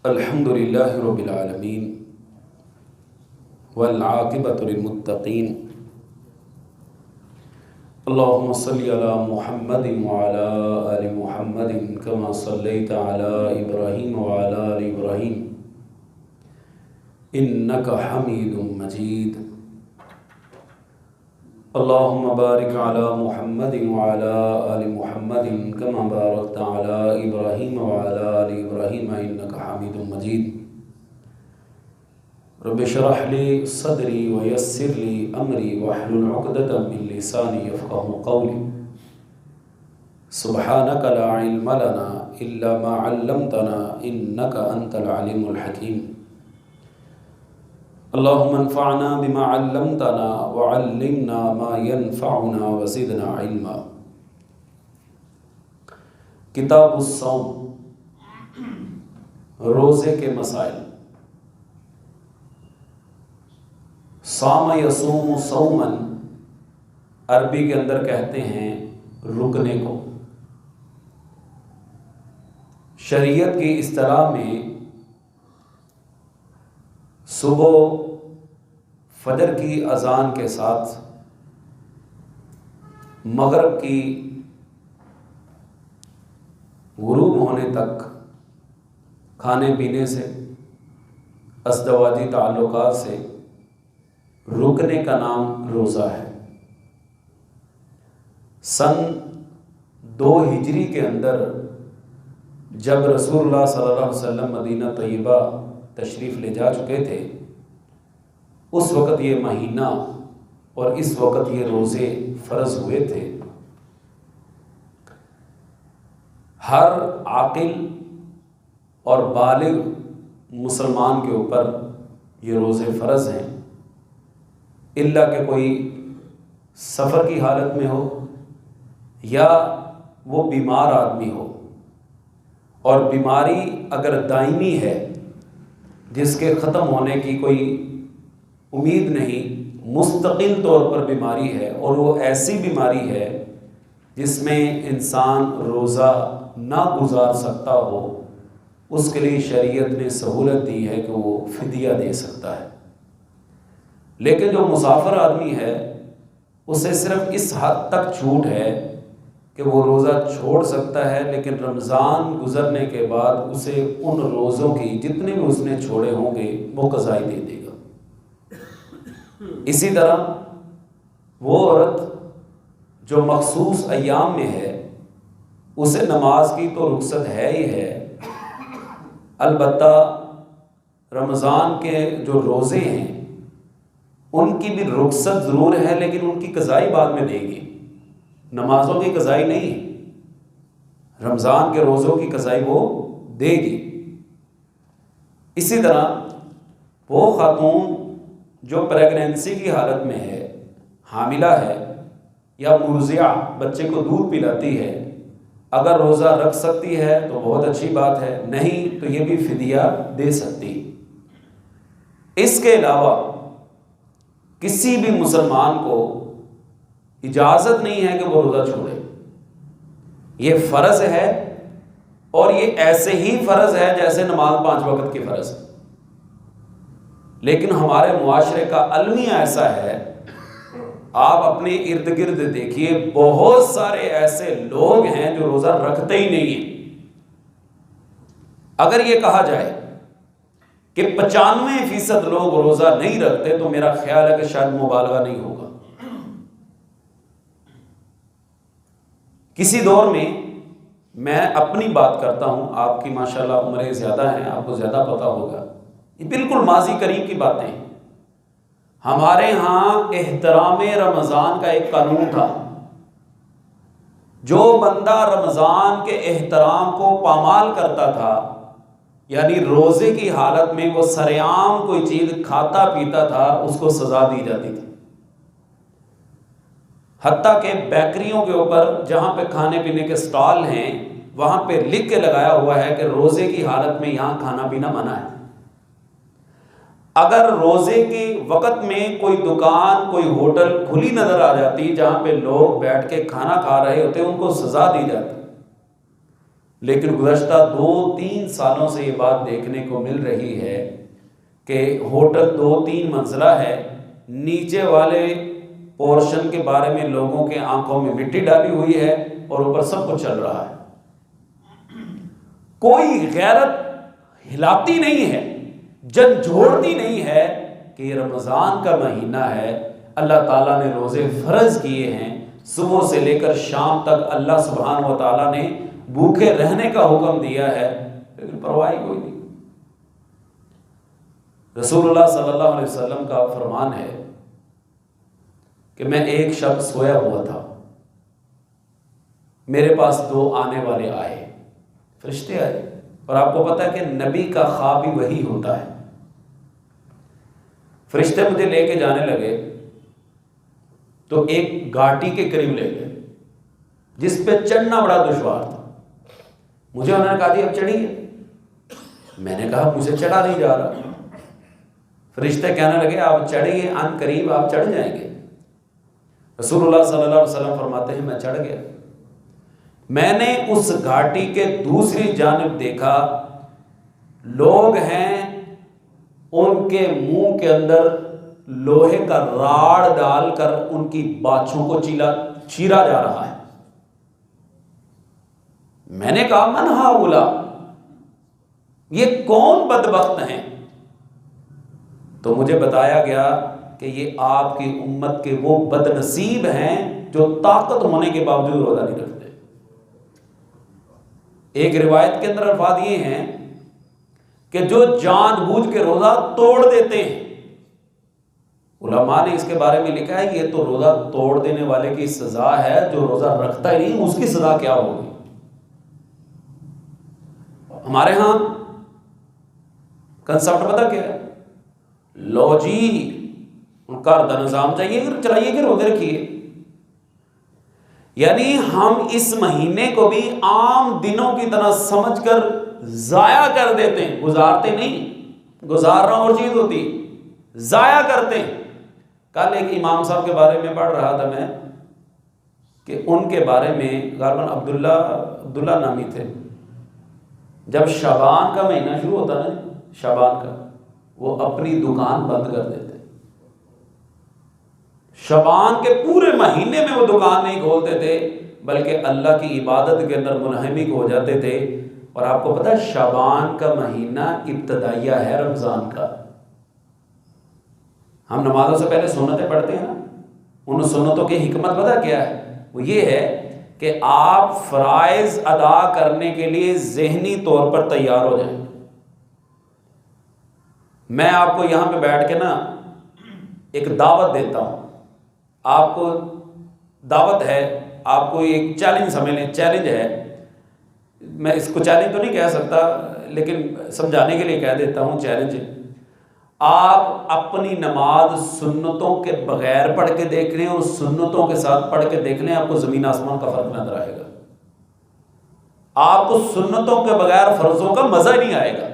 الحمد للہ رب العالمین والعاقبۃ للمتقین اللہم صلی علی محمد وعلی آل محمد کما صلیت علی ابراہیم وعلی آل ابراہیم انک حمید مجید اللہم بارک علی محمد وعلی آل محمد کما بارکت علی ابراہیم وعلی آل ابراہیم انک حمید مجید رب اشرح لی صدری ویسر لی امری واحلل عقدۃ من لسانی یفقهوا قولی سبحانک لا علم لنا الا ما علمتنا انک انت العلیم الحکیم اللہم انفعنا بما علمتنا وعلمنا ما ينفعنا وزدنا علما۔ کتاب الصوم، روزے کے مسائل۔ صام یصوم صوما عربی کے اندر کہتے ہیں رکنے کو۔ شریعت کی اصطلاح میں صبح فجر کی اذان کے ساتھ مغرب کی غروب ہونے تک کھانے پینے سے، ازدواجی تعلقات سے رکنے کا نام روزہ ہے۔ سن 2 ہجری کے اندر جب رسول اللہ صلی اللہ علیہ وسلم مدینہ طیبہ تشریف لے جا چکے تھے، اس وقت یہ مہینہ اور اس وقت یہ روزے فرض ہوئے تھے۔ ہر عاقل اور بالغ مسلمان کے اوپر یہ روزے فرض ہیں، الا کہ کوئی سفر کی حالت میں ہو یا وہ بیمار آدمی ہو، اور بیماری اگر دائمی ہے جس کے ختم ہونے کی کوئی امید نہیں، مستقل طور پر بیماری ہے اور وہ ایسی بیماری ہے جس میں انسان روزہ نہ گزار سکتا ہو، اس کے لیے شریعت نے سہولت دی ہے کہ وہ فدیہ دے سکتا ہے۔ لیکن جو مسافر آدمی ہے اسے صرف اس حد تک چھوٹ ہے کہ وہ روزہ چھوڑ سکتا ہے، لیکن رمضان گزرنے کے بعد اسے ان روزوں کی جتنے بھی اس نے چھوڑے ہوں گے وہ قضائی دے دے گا۔ اسی طرح وہ عورت جو مخصوص ایام میں ہے اسے نماز کی تو رخصت ہے ہی ہے، البتہ رمضان کے جو روزے ہیں ان کی بھی رخصت ضرور ہے، لیکن ان کی قضائی بعد میں دے گی، نمازوں کی قضائی نہیں، رمضان کے روزوں کی قضائی وہ دے گی۔ اسی طرح وہ خاتون جو پریگنینسی کی حالت میں ہے، حاملہ ہے یا مرضعہ بچے کو دودھ پلاتی ہے، اگر روزہ رکھ سکتی ہے تو بہت اچھی بات ہے، نہیں تو یہ بھی فدیہ دے سکتی۔ اس کے علاوہ کسی بھی مسلمان کو اجازت نہیں ہے کہ وہ روزہ چھوڑے، یہ فرض ہے، اور یہ ایسے ہی فرض ہے جیسے نماز 5 وقت کی فرض ہے۔ لیکن ہمارے معاشرے کا المیہ ایسا ہے، آپ اپنے ارد گرد دیکھیے بہت سارے ایسے لوگ ہیں جو روزہ رکھتے ہی نہیں ہیں۔ اگر یہ کہا جائے کہ 95% لوگ روزہ نہیں رکھتے تو میرا خیال ہے کہ شاید مبالغہ نہیں ہوگا۔ کسی دور میں اپنی بات کرتا ہوں، آپ کی ماشاءاللہ عمریں زیادہ ہیں، آپ کو زیادہ پتہ ہوگا، یہ بالکل ماضی قریب کی باتیں ہیں۔ ہمارے ہاں احترام رمضان کا ایک قانون تھا، جو بندہ رمضان کے احترام کو پامال کرتا تھا، یعنی روزے کی حالت میں وہ سرعام کوئی چیز کھاتا پیتا تھا، اس کو سزا دی جاتی تھی۔ حتیٰ کہ بیکریوں کے اوپر جہاں پہ کھانے پینے کے سٹال ہیں وہاں پہ لکھ کے لگایا ہوا ہے کہ روزے کی حالت میں یہاں کھانا پینا منع ہے۔ اگر روزے کے وقت میں کوئی دکان، کوئی ہوٹل کھلی نظر آ جاتی جہاں پہ لوگ بیٹھ کے کھانا کھا رہے ہوتے، ان کو سزا دی جاتی۔ لیکن گزشتہ 2-3 سالوں سے یہ بات دیکھنے کو مل رہی ہے کہ ہوٹل 2-3 منزلہ ہے، نیچے والے پورشن کے بارے میں لوگوں کے آنکھوں میں مٹی ڈالی ہوئی ہے اور اوپر سب کچھ چل رہا ہے. کوئی غیرت ہلاتی نہیں ہے، جھنجھوڑتی نہیں ہے کہ یہ رمضان کا مہینہ ہے، اللہ تعالیٰ نے روزے فرض کیے ہیں، صبح سے لے کر شام تک اللہ سبحانہ و تعالیٰ نے بھوکے رہنے کا حکم دیا ہے، لیکن پرواہ کوئی نہیں. رسول اللہ صلی اللہ علیہ وسلم کا فرمان ہے کہ میں ایک شب سویا ہوا تھا، میرے پاس 2 آنے والے آئے، فرشتے آئے، اور آپ کو پتا ہے کہ نبی کا خواب بھی وہی ہوتا ہے. فرشتے مجھے لے کے جانے لگے تو ایک گھاٹی کے قریب لے گئے جس پہ چڑھنا بڑا دشوار تھا. مجھے انہوں نے کہا جی اب چڑھیے. میں نے کہا مجھے چڑھا نہیں جا رہا. فرشتے کہنے لگے آپ چڑھیے، ان قریب آپ چڑھ جائیں گے. رسول اللہ صلی اللہ علیہ وسلم فرماتے ہیں میں چڑھ گیا. میں نے اس گھاٹی کے دوسری جانب دیکھا، لوگ ہیں ان کے منہ کے اندر لوہے کا راڑ ڈال کر ان کی باچھوں کو چیرا جا رہا ہے. میں نے کہا من ہؤلاء، یہ کون بدبخت ہیں؟ تو مجھے بتایا گیا کہ یہ آپ کی امت کے وہ بد نصیب ہیں جو طاقت ہونے کے باوجود روزہ نہیں رکھتے. ایک روایت کے اندر الفاظ یہ ہیں کہ جو جان بوجھ کے روزہ توڑ دیتے ہیں. علماء نے اس کے بارے میں لکھا ہے یہ تو روزہ توڑ دینے والے کی سزا ہے، جو روزہ رکھتا ہی نہیں اس کی سزا کیا ہوگی. ہمارے ہاں کنسپٹ پتہ کیا ہے؟ لو جی ان کا نظام چاہیے کہ چلائیے کہ روزے رکھیے. یعنی ہم اس مہینے کو بھی عام دنوں کی طرح سمجھ کر ضائع کر دیتے ہیں، گزارتے نہیں. گزارنا اور چیز ہوتی، ضائع کرتے ہیں. کل ایک امام صاحب کے بارے میں پڑھ رہا تھا میں کہ ان کے بارے میں غالباً عبداللہ نامی تھے. جب شعبان کا مہینہ شروع ہوتا نا، شعبان کا، وہ اپنی دکان بند کر دیتے. شعبان کے پورے مہینے میں وہ دکان نہیں کھولتے تھے بلکہ اللہ کی عبادت کے اندر منہمک ہو جاتے تھے. اور آپ کو پتا ہے شعبان کا مہینہ ابتدائیہ ہے رمضان کا. ہم نمازوں سے پہلے سنتیں پڑھتے ہیں نا، ان سنتوں کی حکمت پتہ کیا ہے؟ وہ یہ ہے کہ آپ فرائض ادا کرنے کے لیے ذہنی طور پر تیار ہو جائیں. میں آپ کو یہاں پہ بیٹھ کے نا ایک دعوت دیتا ہوں، آپ کو دعوت ہے، آپ کو ایک چیلنج سمجھ لیں، چیلنج ہے. میں اس کو چیلنج تو نہیں کہہ سکتا لیکن سمجھانے کے لیے کہہ دیتا ہوں چیلنج. آپ اپنی نماز سنتوں کے بغیر پڑھ کے دیکھ لیں اور سنتوں کے ساتھ پڑھ کے دیکھ لیں، آپ کو زمین آسمان کا فرق نظر آئے گا. آپ کو سنتوں کے بغیر فرضوں کا مزہ ہی نہیں آئے گا،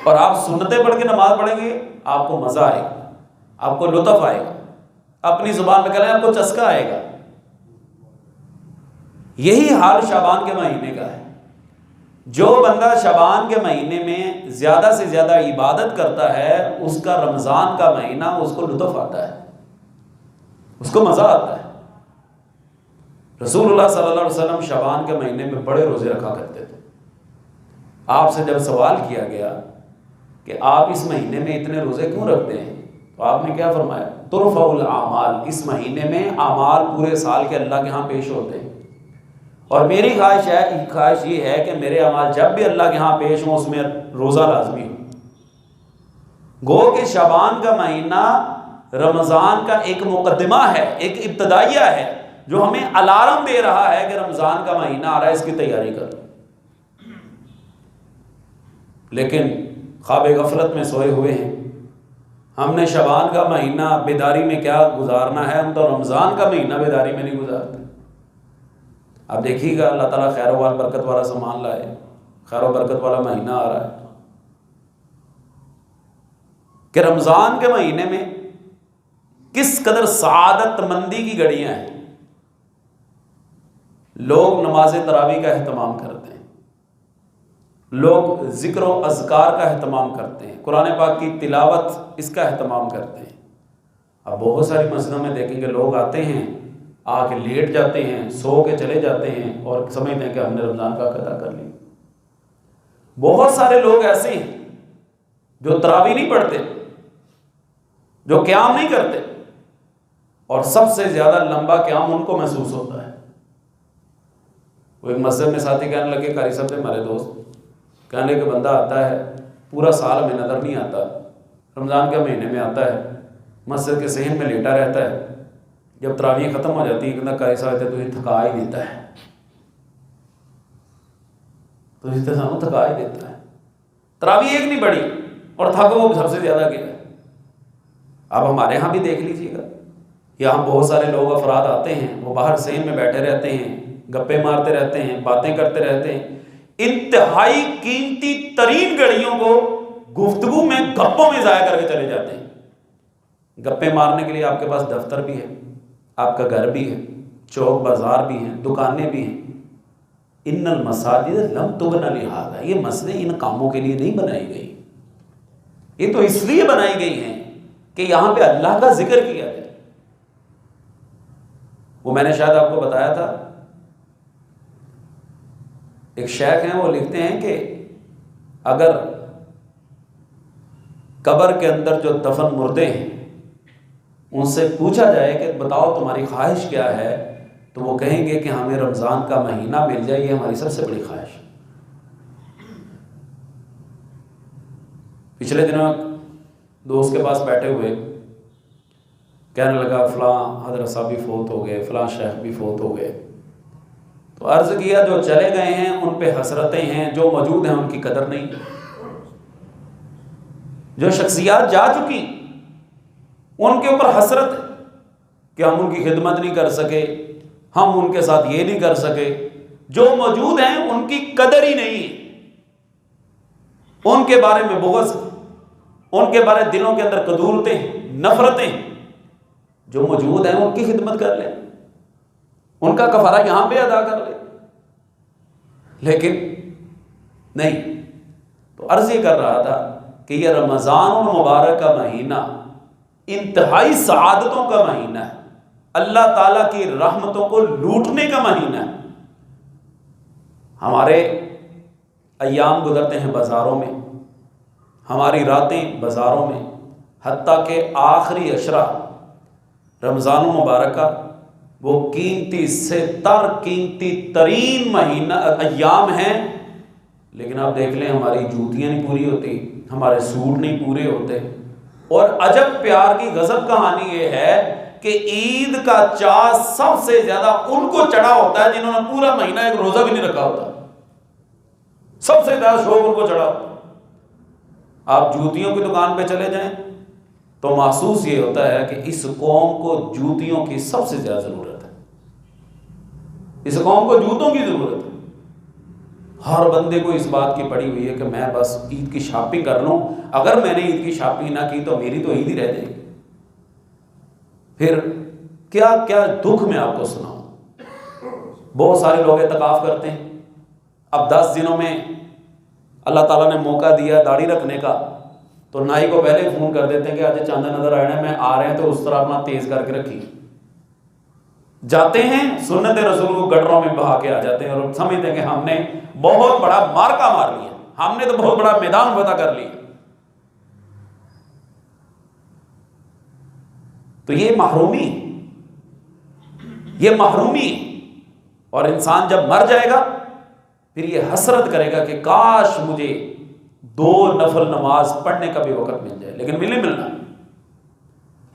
اور آپ سنتیں پڑھ کے نماز پڑھیں گے آپ کو مزہ آئے گا، آپ کو لطف آئے گا، اپنی زبان میں کہہ لیں آپ کو چسکا آئے گا. یہی حال شعبان کے مہینے کا ہے. جو بندہ شعبان کے مہینے میں زیادہ سے زیادہ عبادت کرتا ہے اس کا رمضان کا مہینہ اس کو لطف آتا ہے، اس کو مزہ آتا ہے. رسول اللہ صلی اللہ علیہ وسلم شعبان کے مہینے میں بڑے روزے رکھا کرتے تھے. آپ سے جب سوال کیا گیا کہ آپ اس مہینے میں اتنے روزے کیوں رکھتے ہیں تو آپ نے کیا فرمایا؟ ترفع الاعمال، اس مہینے میں اعمال پورے سال کے اللہ کے ہاں پیش ہوتے ہیں، اور میری خواہش یہ ہے کہ میرے اعمال جب بھی اللہ کے ہاں پیش ہوں اس میں روزہ لازمی ہو. گو کہ شعبان کا مہینہ رمضان کا ایک مقدمہ ہے، ایک ابتدائیہ ہے جو ہمیں الارم دے رہا ہے کہ رمضان کا مہینہ آ رہا ہے، اس کی تیاری کر. لیکن خواب غفلت میں سوئے ہوئے ہیں. ہم نے شعبان کا مہینہ بیداری میں کیا گزارنا ہے، ہم تو رمضان کا مہینہ بیداری میں نہیں گزارتے. اب دیکھیے گا اللہ تعالیٰ خیر و برکت والا سامان لائے، خیر و برکت والا مہینہ آ رہا ہے کہ رمضان کے مہینے میں کس قدر سعادت مندی کی گھڑیاں ہیں. لوگ نماز تراویح کا اہتمام کرتے ہیں، لوگ ذکر و اذکار کا اہتمام کرتے ہیں، قرآن پاک کی تلاوت اس کا اہتمام کرتے ہیں۔ اب بہت ساری مسجدوں میں دیکھیں کہ لوگ آتے ہیں، آ کے لیٹ جاتے ہیں، سو کے چلے جاتے ہیں اور سمجھتے ہیں کہ ہم نے رمضان کا ادا کر لیا۔ بہت سارے لوگ ایسے ہیں جو تراویح نہیں پڑھتے، جو قیام نہیں کرتے، اور سب سے زیادہ لمبا قیام ان کو محسوس ہوتا ہے۔ وہ ایک مسجد میں ساتھی کہنے لگے، قاری صاحب تھے ہمارے دوست، کہنے کہ بندہ آتا ہے پورا سال میں نظر نہیں آتا، رمضان کے مہینے میں آتا ہے، مسجد کے صحن میں لیٹا رہتا ہے، جب تراویح ختم ہو جاتی ہے کہنا قاری صاحب تو یہ تھکا ہی دیتا ہے، تو اس طرح سانو تھکا ہی دیتا ہے، تراویح ایک نہیں پڑھی اور تھک وہ سب سے زیادہ کیا ہے۔ اب ہمارے ہاں بھی دیکھ لیجیے گا، یہاں بہت سارے لوگ افراد آتے ہیں، وہ باہر صحن میں بیٹھے رہتے ہیں، گپے مارتے رہتے ہیں، باتیں کرتے رہتے ہیں، انتہائی قیمتی ترین گھڑیوں کو گفتگو میں گپوں میں ضائع کر کے چلے جاتے ہیں۔ گپے مارنے کے لیے آپ کے پاس دفتر بھی ہے، آپ کا گھر بھی ہے، چوک بازار بھی ہیں، دکانیں بھی ہیں۔ ان المساجد لم تبن لہذا، یہ مسجدیں ان کاموں کے لیے نہیں بنائی گئی، یہ تو اس لیے بنائی گئی ہیں کہ یہاں پہ اللہ کا ذکر کیا جائے۔ وہ میں نے شاید آپ کو بتایا تھا، ایک شیخ ہیں، وہ لکھتے ہیں کہ اگر قبر کے اندر جو دفن مردے ہیں ان سے پوچھا جائے کہ بتاؤ تمہاری خواہش کیا ہے، تو وہ کہیں گے کہ ہمیں رمضان کا مہینہ مل جائے، یہ ہماری سب سے بڑی خواہش ہے۔ پچھلے دنوں دوست کے پاس بیٹھے ہوئے کہنے لگا فلاں حضرت صاحب بھی فوت ہو گئے، فلاں شیخ بھی فوت ہو گئے، تو عرض کیا جو چلے گئے ہیں ان پہ حسرتیں ہیں، جو موجود ہیں ان کی قدر نہیں۔ جو شخصیات جا چکی ان کے اوپر حسرت ہے کہ ہم ان کی خدمت نہیں کر سکے، ہم ان کے ساتھ یہ نہیں کر سکے۔ جو موجود ہیں ان کی قدر ہی نہیں ہے، ان کے بارے میں بغض، ان کے بارے دلوں کے اندر کدورتیں، نفرتیں۔ جو موجود ہیں ان کی خدمت کر لیں، ان کا کفارہ یہاں پہ ادا کر لیں، لیکن نہیں۔ تو عرض یہ کر رہا تھا کہ یہ رمضان المبارک کا مہینہ انتہائی سعادتوں کا مہینہ ہے، اللہ تعالیٰ کی رحمتوں کو لوٹنے کا مہینہ ہے۔ ہمارے ایام گزرتے ہیں بازاروں میں، ہماری راتیں بازاروں میں، حتیٰ کہ آخری عشرہ رمضان المبارک کا وہ قیمتی سے تر قیمتی ترین مہینہ ایام ہیں، لیکن آپ دیکھ لیں ہماری جوتیاں نہیں پوری ہوتی، ہمارے سوٹ نہیں پورے ہوتے۔ اور عجب پیار کی غضب کہانی یہ ہے کہ عید کا چاس سب سے زیادہ ان کو چڑھا ہوتا ہے جنہوں نے پورا مہینہ ایک روزہ بھی نہیں رکھا ہوتا، سب سے زیادہ شوق ان کو چڑھا ہوتا ہے۔ آپ جوتیوں کی دکان پہ چلے جائیں تو محسوس یہ ہوتا ہے کہ اس قوم کو جوتیوں کی سب سے زیادہ ضرورت ہے، اس قوم کو جوتوں کی ضرورت ہے۔ ہر بندے کو اس بات کی پڑی ہوئی ہے کہ میں بس عید کی شاپنگ کر لوں، اگر میں نے عید کی شاپنگ نہ کی تو میری تو عید ہی رہ جائے گی۔ پھر کیا کیا دکھ میں آپ کو سناؤں۔ بہت سارے لوگ اعتکاف کرتے ہیں، اب 10 دنوں میں اللہ تعالیٰ نے موقع دیا داڑھی رکھنے کا، تو نائی کو پہلے فون کر دیتے ہیں کہ آج چاندہ نظر آنا ہے، میں آ رہے ہیں، تو اس طرح اپنا تیز کر کے رکھی۔ جاتے ہیں سنت رسول کو گٹروں میں بہا کے آ جاتے ہیں اور سمجھتے ہیں کہ ہم نے بہت بڑا مارکا مار لیا، ہم نے تو بہت بڑا میدان فتح کر لیا۔ تو یہ محرومی، اور انسان جب مر جائے گا پھر یہ حسرت کرے گا کہ کاش مجھے 2 نفل نماز پڑھنے کا بھی وقت مل جائے، لیکن ملنا۔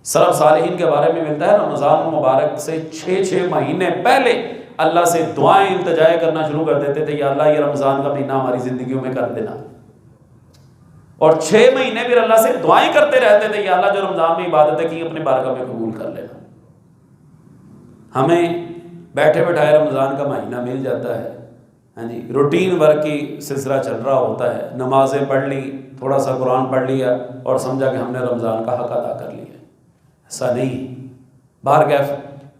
سلف صالحین کے بارے میں ملتا ہے رمضان مبارک سے 6 مہینے پہلے اللہ سے دعائیں التجائے کرنا شروع کر دیتے تھے، یا اللہ یہ رمضان کا مہینہ ہماری زندگیوں میں کر دینا، اور 6 مہینے پھر اللہ سے دعائیں کرتے رہتے تھے، یا اللہ جو رمضان میں عبادتیں کی اپنے بارگاہ میں قبول کر لینا۔ ہمیں بیٹھے بیٹھائے رمضان کا مہینہ مل جاتا ہے، ہاں جی، روٹین ورک کی سلسلہ چل رہا ہوتا ہے، نمازیں پڑھ لی، تھوڑا سا قرآن پڑھ لیا اور سمجھا کہ ہم نے رمضان کا حق ادا کر لیا۔ ایسا نہیں۔ بہرکیف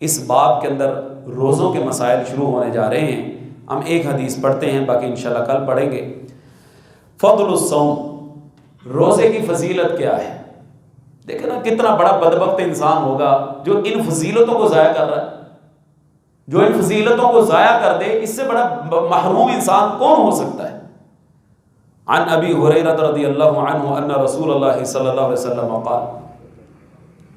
اس باب کے اندر روزوں کے مسائل شروع ہونے جا رہے ہیں. ہم ایک حدیث پڑھتے ہیں، باقی انشاءاللہ کل پڑھیں گے. فضل الصوم، روزے کی فضیلت کیا ہے؟ دیکھیں نا کتنا بڑا بدبخت انسان ہوگا جو ان فضیلتوں کو ضائع کر رہا ہے. جو ان فضیلتوں کو ضائع کر دے، اس سے بڑا محروم انسان کون ہو سکتا ہے؟ عن ابی ہریرہ رضی اللہ عنہ ان رسول اللہ صلی اللہ علیہ وسلم قال،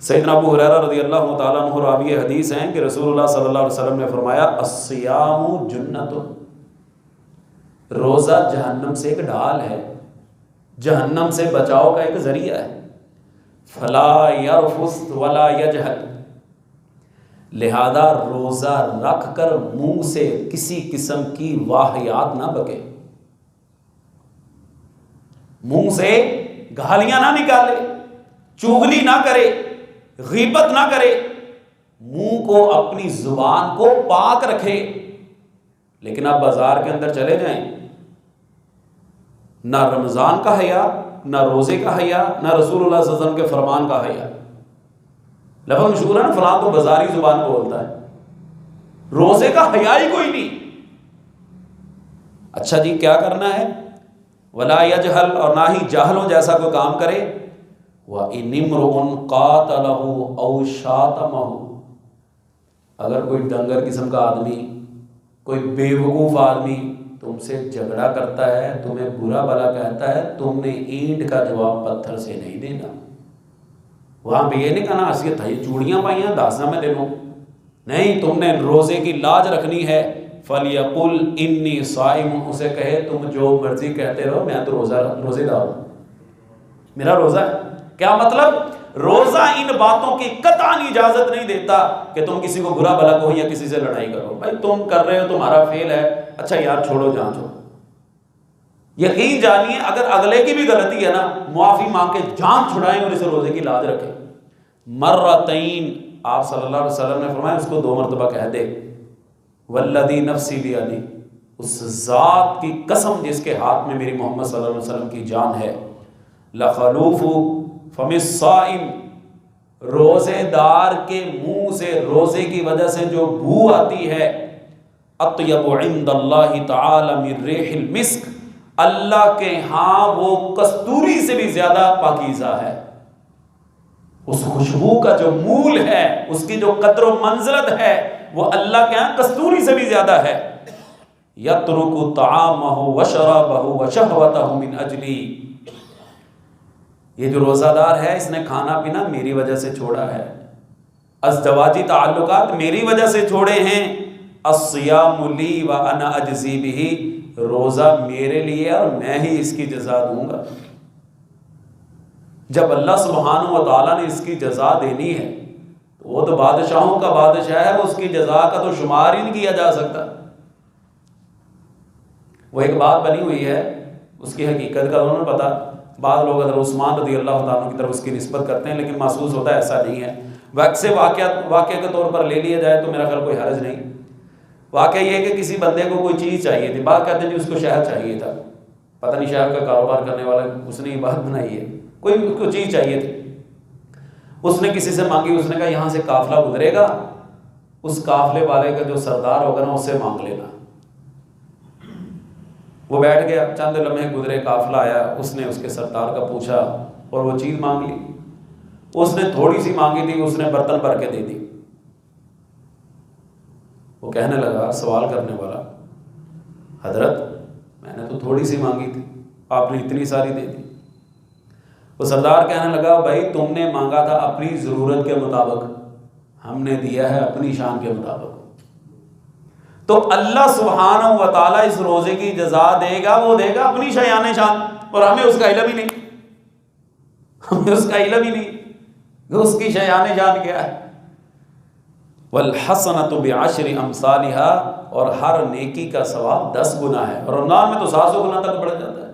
سیدنا ابو ہریرہ رضی اللہ تعالیٰ عنہ راوی حدیث ہیں کہ رسول اللہ صلی اللہ علیہ وسلم نے فرمایا الصیام جنۃ، روزہ جہنم سے ایک ڈھال ہے، جہنم سے بچاؤ کا ایک ذریعہ ہے. فلا یرفث ولا یجہل، لہذا روزہ رکھ کر منہ سے کسی قسم کی واہیات نہ بکے، منہ سے گالیاں نہ نکالے، چغلی نہ کرے، غیبت نہ کرے، منہ کو اپنی زبان کو پاک رکھے. لیکن آپ بازار کے اندر چلے جائیں، نہ رمضان کا حیا، نہ روزے کا حیا، نہ رسول اللہ صلی اللہ علیہ وسلم کے فرمان کا حیا. لفظ مشہور ہے نا، فلاں تو بازاری زبان بولتا ہے، روزے کا حیا ہی کوئی نہیں. اچھا جی کیا کرنا ہے؟ ولا یجہل، اور نہ ہی جاہلوں جیسا کوئی کام کرے. وَإِنِ امْرُؤٌ قَاتَلَهُ أَوْ شَاتَمَهُ، اگر کوئی ڈنگر قسم کا آدمی، کوئی بیوقوف آدمی تم سے جھگڑا کرتا ہے، تمہیں برا بھلا کہتا ہے، تم نے اینٹ کا جواب پتھر سے نہیں دینا. وہاں پہ یہ نہیں کہنا حیثیت ہے چوڑیاں پائی ہیں داسنا میں دے لوں، نہیں، تم نے روزے کی لاج رکھنی ہے. فَلْيَقُلْ إِنِّي صَائِمٌ، اسے کہے تم جو مرضی کہتے رہو، میں تو روزے دار ہوں، میرا روزہ ہے. کیا مطلب؟ روزہ ان باتوں کی قطعاً اجازت نہیں دیتا کہ تم کسی کو برا بھلا کہو یا کسی سے لڑائی کرو. بھائی تم کر رہے ہو، تمہارا فیل ہے، اچھا یار چھوڑو جان چھوڑو. یقین جانیے اگر اگلے کی بھی غلطی ہے نا، معافی مانگ کے جان چھڑائیں اور اسے روزے کی لاج رکھیں. مرتین، آپ صلی اللہ علیہ وسلم نے فرمایا اس کو 2 مرتبہ کہہ دے. والذی نفسی بیدی، اس ذات کی قسم جس کے ہاتھ میں میری محمد صلی اللہ علیہ وسلم کی جان ہے. لخلوف فم الصائم، روزے دار کے منہ سے روزے کی وجہ سے جو بو آتی ہے، اطیب عند اللہ تعالی من ریح المسک، اللہ کے ہاں وہ کستوری سے بھی زیادہ پاکیزہ ہے. اس خوشبو کا جو مول ہے، اس کی جو قدر و منزلت ہے، وہ اللہ کے ہاں کستوری سے بھی زیادہ ہے. یترک طعامہ وشرابہ وشہوتہ من اجلی، یہ جو روزہ دار ہے اس نے کھانا پینا میری وجہ سے چھوڑا ہے، ازدواجی تعلقات میری وجہ سے چھوڑے ہیں. الصیام لی وانا اجزی بہ، روزہ میرے لیے اور میں ہی اس کی جزا دوں گا. جب اللہ سبحانہ و تعالیٰ نے اس کی جزا دینی ہے تو وہ تو بادشاہوں کا بادشاہ ہے، وہ اس کی جزا کا تو شمار ہی نہیں کیا جا سکتا. وہ ایک بات بنی ہوئی ہے، اس کی حقیقت کا انہوں نے پتا. بعض لوگ حضرت عثمان رضی اللہ تعالیٰ عنہ کی طرف اس کی نسبت کرتے ہیں، لیکن محسوس ہوتا ہے ایسا نہیں ہے. وقت سے واقعہ کے طور پر لے لیا جائے تو میرا خیال کوئی حرج نہیں. واقعہ یہ ہے کہ کسی بندے کو کوئی چیز چاہیے تھی، بعض کہتے ہیں جی اس کو شہر چاہیے تھا، پتہ نہیں شہر کا کاروبار کرنے والا اس نے یہ بات بنائی ہے، کوئی اس کو چیز چاہیے تھی، اس نے کسی سے مانگی، اس نے کہا یہاں سے قافلہ گزرے گا، اس قافلے والے کا جو سردار ہوگا نا اس سے مانگ لینا. وہ بیٹھ گیا، چند لمحے گزرے، قافلہ آیا، اس نے اس کے سردار کا پوچھا اور وہ چیز مانگ لی. اس نے تھوڑی سی مانگی تھی، اس نے برتن بھر کے دے دی. وہ کہنے لگا سوال کرنے والا، حضرت میں نے تو تھوڑی سی مانگی تھی، آپ نے اتنی ساری دے دی. وہ سردار کہنے لگا بھائی تم نے مانگا تھا اپنی ضرورت کے مطابق، ہم نے دیا ہے اپنی شان کے مطابق. تو اللہ سبحانہ و تعالیٰ اس روزے کی جزا دے گا، وہ دے گا اپنی شایان شان، اور ہمیں اس کا علم ہی نہیں، ہمیں اس کا علم ہی نہیں کہ اس کی شایان شان کیا ہے. والحسنۃ بعشر امثالها، اور ہر نیکی کا ثواب 10 گنا ہے، اور رمضان میں تو 700 گنا تک بڑھ جاتا ہے.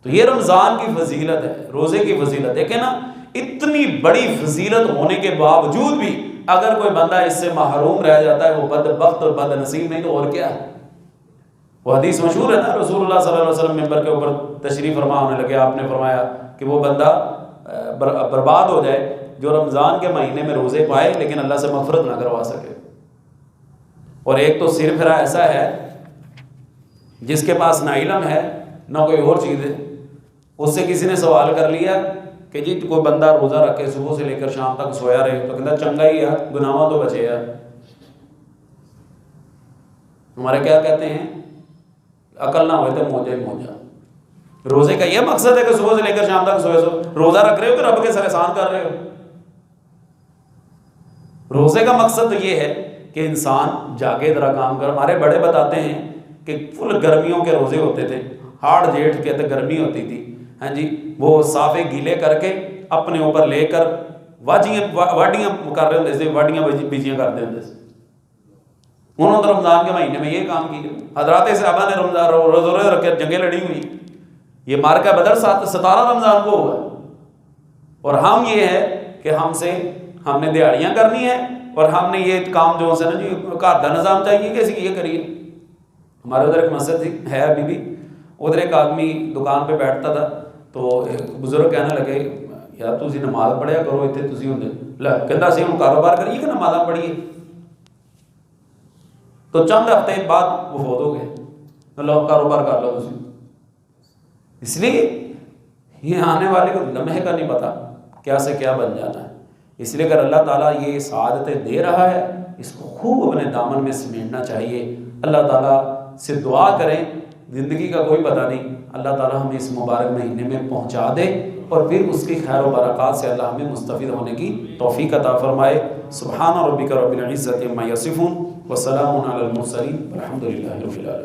تو یہ رمضان کی فضیلت ہے، روزے کی فضیلت. دیکھیں نا اتنی بڑی فضیلت ہونے کے باوجود بھی اگر کوئی بندہ اس سے محروم رہ جاتا ہے، وہ بدبخت اور بد نصیب نہیں تو اور کیا ہے. وہ حدیث مشہور ہے نا، رسول اللہ صلی اللہ علیہ وسلم ممبر کے اوپر تشریف فرما ہونے لگے، آپ نے فرمایا کہ وہ بندہ برباد ہو جائے جو رمضان کے مہینے میں روزے پائے لیکن اللہ سے مغفرت نہ کروا سکے. اور ایک تو سر پھرا ایسا ہے جس کے پاس نہ علم ہے نہ کوئی اور چیز ہے، اس سے کسی نے سوال کر لیا کہ جی کوئی بندہ روزہ رکھے صبح سے لے کر شام تک سویا رہے، تو کہتا چنگا ہی ہے، گناہوں تو بچے ہے۔ ہمارے کیا کہتے ہیں، عقل نہ ہوئے تو موجہ ہی موجہ۔ روزے کا یہ مقصد ہے کہ صبح سے لے کر شام تک سوئے سو روزہ رکھ رہے ہو کہ رب کے سر احسان کر رہے ہو؟ روزے کا مقصد تو یہ ہے کہ انسان جاگے ذرا کام کر۔ ہمارے بڑے بتاتے ہیں کہ فل گرمیوں کے روزے ہوتے تھے، ہاڑ جیٹھ کے گرمی ہوتی تھی، ہاں جی، وہ صافے گیلے کر کے اپنے اوپر لے کر واڈیاں کر رہے ہوتے تھے، واڈیاں بیجیاں کرتے ہوتے تھے۔ انہوں نے رمضان کے مہینے میں یہ کام کیا۔ حضرات صحابہ نے رمضان روزے رکھ کے جنگیں لڑی ہوئی، یہ مارکہ بدر 17 رمضان کو ہوا ہے، اور ہم یہ ہے کہ ہم نے دیہڑیاں کرنی ہے اور ہم نے یہ کام جو ہے نا جی گھر کا نظام چاہیے کہ اسی یہ کریے۔ ہمارے ادھر ایک مسجد ہے ابھی بھی، ادھر ایک آدمی دکان پہ بیٹھتا تھا، تو ایک بزرگ کہنے لگے یار تسی نماز پڑھیا کرو اتنے، تسی ہوں کہتا سی ہم کاروبار کریے کہ نمازاں پڑھیے۔ تو چند ہفتے بعد وہ فوت ہو گئے، لوگ کاروبار کر لو تسی۔ اس لیے یہ آنے والے کو لمحے کا نہیں پتا کیا سے کیا بن جانا ہے، اس لیے اگر اللہ تعالیٰ یہ سعادتیں دے رہا ہے اس کو خوب اپنے دامن میں سمیٹنا چاہیے۔ اللہ تعالیٰ سے دعا کریں، زندگی کا کوئی پتہ نہیں، اللہ تعالیٰ ہمیں اس مبارک مہینے میں پہنچا دے اور پھر اس کی خیر و برکات سے اللہ ہمیں مستفید ہونے کی توفیق عطا فرمائے۔ سبحان ربک رب العزۃ عما یصفون وسلام علی المرسلین والحمد للہ رب العالمین۔